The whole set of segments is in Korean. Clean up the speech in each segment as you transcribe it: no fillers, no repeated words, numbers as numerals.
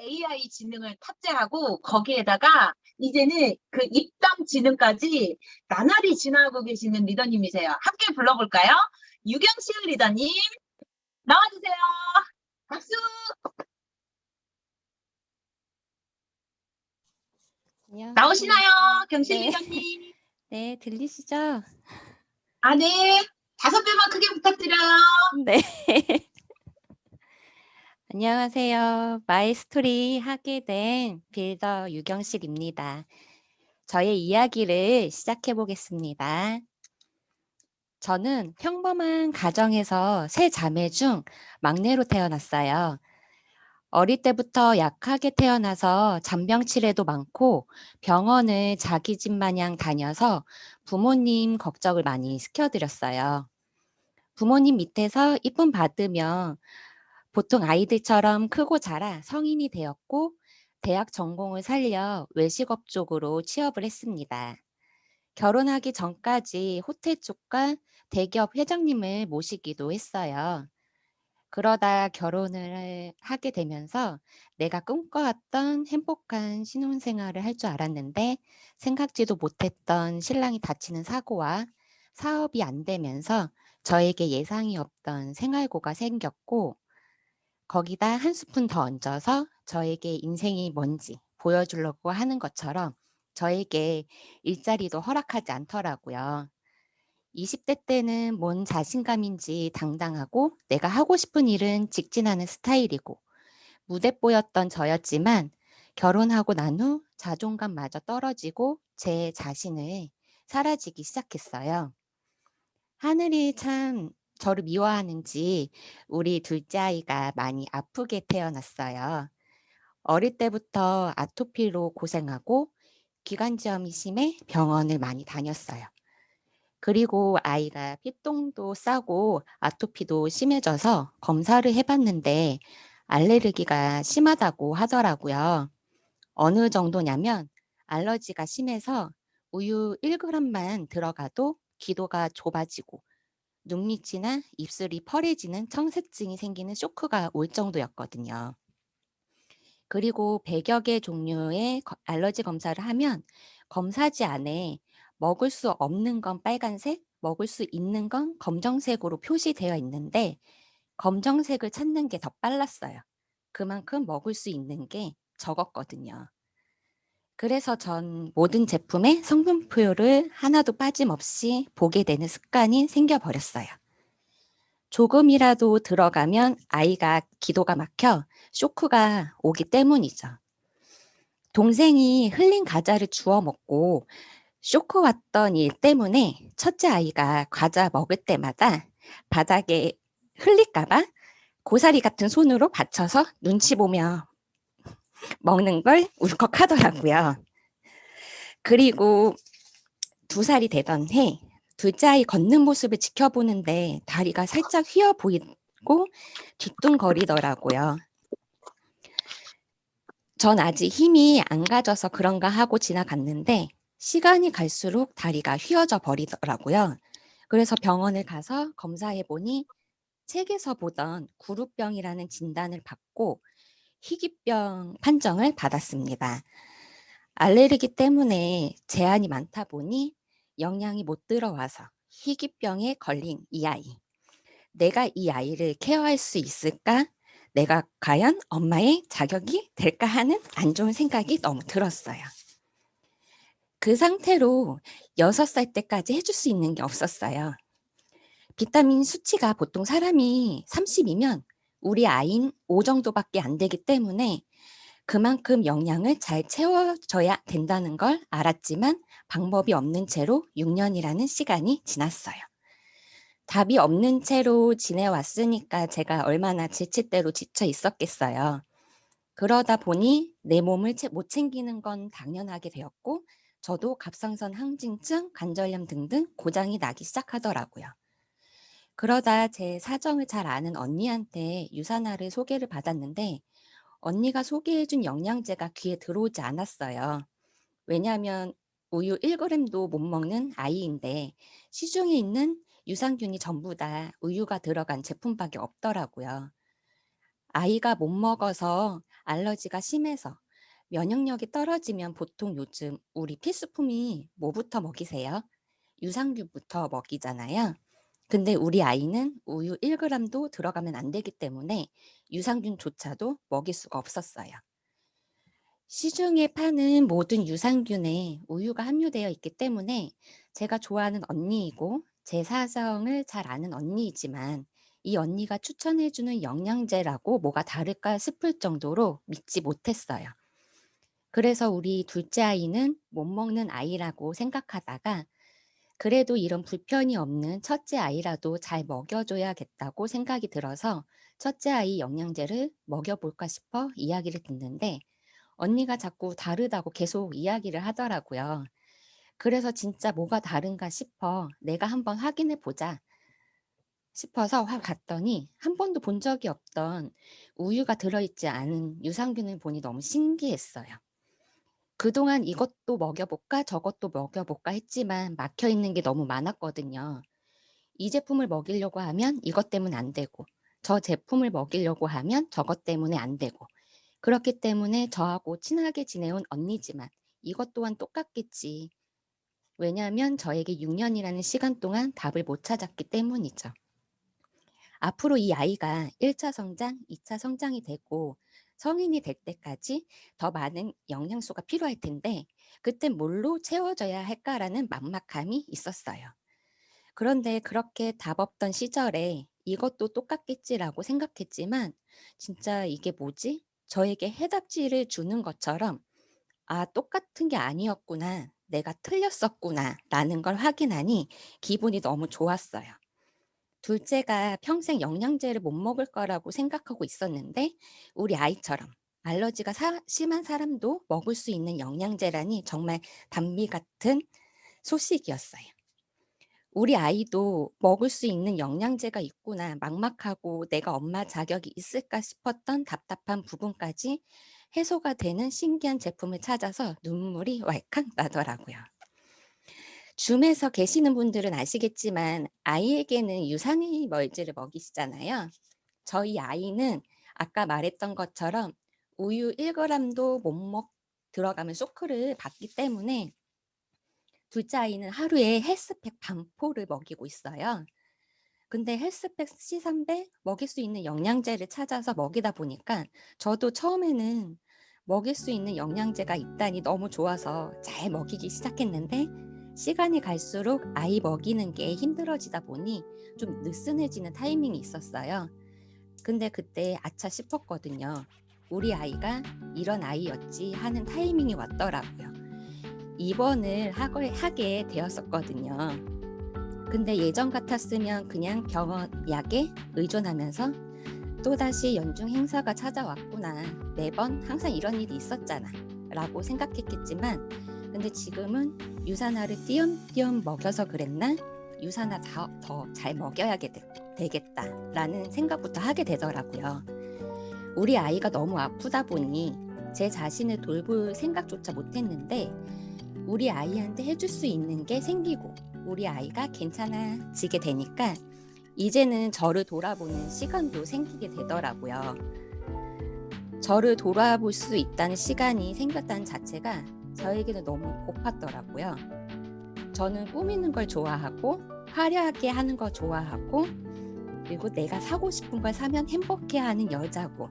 AI 지능을 탑재하고 거기에다가 이제는 그 입담 지능까지 나날이 진화하고 계시는 리더님이세요. 함께 불러볼까요? 유경실 리더님 나와주세요. 박수. 안녕하세요. 나오시나요? 경실 네, 리더님. 네, 들리시죠? 아, 네. 5배만 크게 부탁드려요. 네. 안녕하세요. 마이스토리 하게 된 빌더 유경실입니다. 저의 이야기를 시작해 보겠습니다. 저는 평범한 가정에서 세 자매 중 막내로 태어났어요. 어릴 때부터 약하게 태어나서 잔병치레도 많고 병원을 자기 집 마냥 다녀서 부모님 걱정을 많이 시켜드렸어요. 부모님 밑에서 이쁨 받으며 보통 아이들처럼 크고 자라 성인이 되었고 대학 전공을 살려 외식업 쪽으로 취업을 했습니다. 결혼하기 전까지 호텔 쪽과 대기업 회장님을 모시기도 했어요. 그러다 결혼을 하게 되면서 내가 꿈꿔왔던 행복한 신혼생활을 할 줄 알았는데 생각지도 못했던 신랑이 다치는 사고와 사업이 안 되면서 저에게 예상이 없던 생활고가 생겼고 거기다 한 스푼 더 얹어서 저에게 인생이 뭔지 보여주려고 하는 것처럼 저에게 일자리도 허락하지 않더라고요. 20대 때는 뭔 자신감인지 당당하고 내가 하고 싶은 일은 직진하는 스타일이고 무대뽀였던 저였지만 결혼하고 난 후 자존감마저 떨어지고 제 자신을 사라지기 시작했어요. 하늘이 참 저를 미워하는지 우리 둘째 아이가 많이 아프게 태어났어요. 어릴 때부터 아토피로 고생하고 기관지염이 심해 병원을 많이 다녔어요. 그리고 아이가 피똥도 싸고 아토피도 심해져서 검사를 해봤는데 알레르기가 심하다고 하더라고요. 어느 정도냐면 알러지가 심해서 우유 1g만 들어가도 기도가 좁아지고 눈밑이나 입술이 펄해지는 청색증이 생기는 쇼크가 올 정도였거든요. 그리고 100여 개 종류의 알러지 검사를 하면 검사지 안에 먹을 수 없는 건 빨간색, 먹을 수 있는 건 검정색으로 표시되어 있는데 검정색을 찾는 게 더 빨랐어요. 그만큼 먹을 수 있는 게 적었거든요. 그래서 전 모든 제품의 성분표를 하나도 빠짐없이 보게 되는 습관이 생겨버렸어요. 조금이라도 들어가면 아이가 기도가 막혀 쇼크가 오기 때문이죠. 동생이 흘린 과자를 주워 먹고 쇼크 왔던 일 때문에 첫째 아이가 과자 먹을 때마다 바닥에 흘릴까봐 고사리 같은 손으로 받쳐서 눈치 보며 먹는 걸 울컥하더라고요. 그리고 2살이 되던 해 둘째 아이 걷는 모습을 지켜보는데 다리가 살짝 휘어 보이고 뒤뚱거리더라고요. 전 아직 힘이 안 가져서 그런가 하고 지나갔는데 시간이 갈수록 다리가 휘어져 버리더라고요. 그래서 병원을 가서 검사해 보니 책에서 보던 구루병이라는 진단을 받고 희귀병 판정을 받았습니다. 알레르기 때문에 제한이 많다 보니 영양이 못 들어와서 희귀병에 걸린 이 아이. 내가 이 아이를 케어할 수 있을까? 내가 과연 엄마의 자격이 될까 하는 안 좋은 생각이 너무 들었어요. 그 상태로 6살 때까지 해줄 수 있는 게 없었어요. 비타민 수치가 보통 사람이 30이면 우리 아이는 5 정도밖에 안 되기 때문에 그만큼 영양을 잘 채워줘야 된다는 걸 알았지만 방법이 없는 채로 6년이라는 시간이 지났어요. 답이 없는 채로 지내왔으니까 제가 얼마나 지칠 대로 지쳐 있었겠어요. 그러다 보니 내 몸을 못 챙기는 건 당연하게 되었고 저도 갑상선 항진증, 관절염 등등 고장이 나기 시작하더라고요. 그러다 제 사정을 잘 아는 언니한테 유산화를 소개를 받았는데 언니가 소개해준 영양제가 귀에 들어오지 않았어요. 왜냐하면 우유 1g도 못 먹는 아이인데 시중에 있는 유산균이 전부 다 우유가 들어간 제품밖에 없더라고요. 아이가 못 먹어서 알러지가 심해서 면역력이 떨어지면 보통 요즘 우리 필수품이 뭐부터 먹이세요? 유산균부터 먹이잖아요. 근데 우리 아이는 우유 1g도 들어가면 안 되기 때문에 유산균조차도 먹일 수가 없었어요. 시중에 파는 모든 유산균에 우유가 함유되어 있기 때문에 제가 좋아하는 언니이고 제 사정을 잘 아는 언니이지만 이 언니가 추천해 주는 영양제라고 뭐가 다를까 싶을 정도로 믿지 못했어요. 그래서 우리 둘째 아이는 못 먹는 아이라고 생각하다가 그래도 이런 불편이 없는 첫째 아이라도 잘 먹여줘야겠다고 생각이 들어서 첫째 아이 영양제를 먹여볼까 싶어 이야기를 듣는데 언니가 자꾸 다르다고 계속 이야기를 하더라고요. 그래서 진짜 뭐가 다른가 싶어 내가 한번 확인해 보자 싶어서 봤더니 한 번도 본 적이 없던 우유가 들어있지 않은 유산균을 보니 너무 신기했어요. 그동안 이것도 먹여볼까 저것도 먹여볼까 했지만 막혀 있는 게 너무 많았거든요. 이 제품을 먹이려고 하면 이것 때문에 안 되고 저 제품을 먹이려고 하면 저것 때문에 안 되고 그렇기 때문에 저하고 친하게 지내온 언니지만 이것 또한 똑같겠지. 왜냐하면 저에게 6년이라는 시간 동안 답을 못 찾았기 때문이죠. 앞으로 이 아이가 1차 성장, 2차 성장이 되고 성인이 될 때까지 더 많은 영양소가 필요할 텐데 그땐 뭘로 채워져야 할까라는 막막함이 있었어요. 그런데 그렇게 답 없던 시절에 이것도 똑같겠지라고 생각했지만 진짜 이게 뭐지? 저에게 해답지를 주는 것처럼 '아 똑같은 게 아니었구나. 내가 틀렸었구나.' 라는 걸 확인하니 기분이 너무 좋았어요. 둘째가 평생 영양제를 못 먹을 거라고 생각하고 있었는데 우리 아이처럼 알러지가 심한 사람도 먹을 수 있는 영양제라니 정말 단비 같은 소식이었어요. 우리 아이도 먹을 수 있는 영양제가 있구나 막막하고 내가 엄마 자격이 있을까 싶었던 답답한 부분까지 해소가 되는 신기한 제품을 찾아서 눈물이 왈칵 나더라고요. 줌에서 계시는 분들은 아시겠지만 아이에게는 유산이 멀지를 먹이시잖아요. 저희 아이는 아까 말했던 것처럼 우유 1g도 못 들어가면 쇼크를 받기 때문에 둘째 아이는 하루에 헬스팩 반포를 먹이고 있어요. 근데 헬스팩 C300 먹일 수 있는 영양제를 찾아서 먹이다 보니까 저도 처음에는 먹일 수 있는 영양제가 있다니 너무 좋아서 잘 먹이기 시작했는데 시간이 갈수록 아이 먹이는 게 힘들어지다 보니 좀 느슨해지는 타이밍이 있었어요. 근데 그때 아차 싶었거든요. 우리 아이가 이런 아이였지 하는 타이밍이 왔더라고요. 입원을 하게 되었었거든요. 근데 예전 같았으면 그냥 병원 약에 의존하면서 또다시 연중 행사가 찾아왔구나. 매번 항상 이런 일이 있었잖아. 라고 생각했겠지만 근데 지금은 유산화를 띄엄띄엄 먹여서 그랬나? 유산화 더 잘 되겠다. 라는 생각부터 하게 되더라고요. 우리 아이가 너무 아프다 보니 제 자신을 돌볼 생각조차 못했는데 우리 아이한테 해줄 수 있는 게 생기고 우리 아이가 괜찮아지게 되니까 이제는 저를 돌아보는 시간도 생기게 되더라고요. 저를 돌아볼 수 있다는 시간이 생겼다는 자체가 저에게는 너무 고팠더라고요. 저는 꾸미는 걸 좋아하고 화려하게 하는 거 좋아하고 그리고 내가 사고 싶은 걸 사면 행복해하는 여자고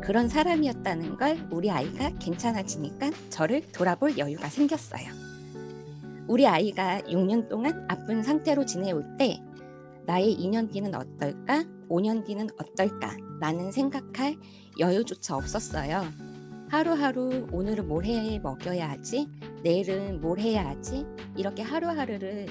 그런 사람이었다는 걸 우리 아이가 괜찮아지니까 저를 돌아볼 여유가 생겼어요. 우리 아이가 6년 동안 아픈 상태로 지내올 때 나의 2년 뒤는 어떨까? 5년 뒤는 어떨까? 라는 생각할 여유조차 없었어요. 하루하루 오늘은 뭘 해 먹여야 하지? 내일은 뭘 해야 하지? 이렇게 하루하루를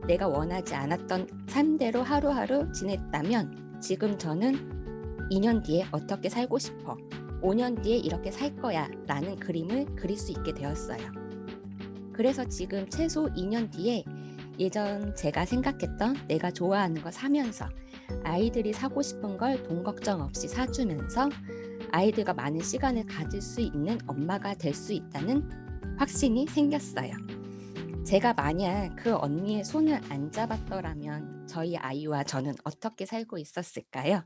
내가 원하지 않았던 삶대로 하루하루 지냈다면 지금 저는 2년 뒤에 어떻게 살고 싶어? 5년 뒤에 이렇게 살 거야 라는 그림을 그릴 수 있게 되었어요. 그래서 지금 최소 2년 뒤에 예전 제가 생각했던 내가 좋아하는 거 사면서 아이들이 사고 싶은 걸 돈 걱정 없이 사주면서 아이들과 많은 시간을 가질 수 있는 엄마가 될 수 있다는 확신이 생겼어요. 제가 만약 그 언니의 손을 안 잡았더라면 저희 아이와 저는 어떻게 살고 있었을까요?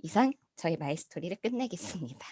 이상 저희 마이스토리를 끝내겠습니다.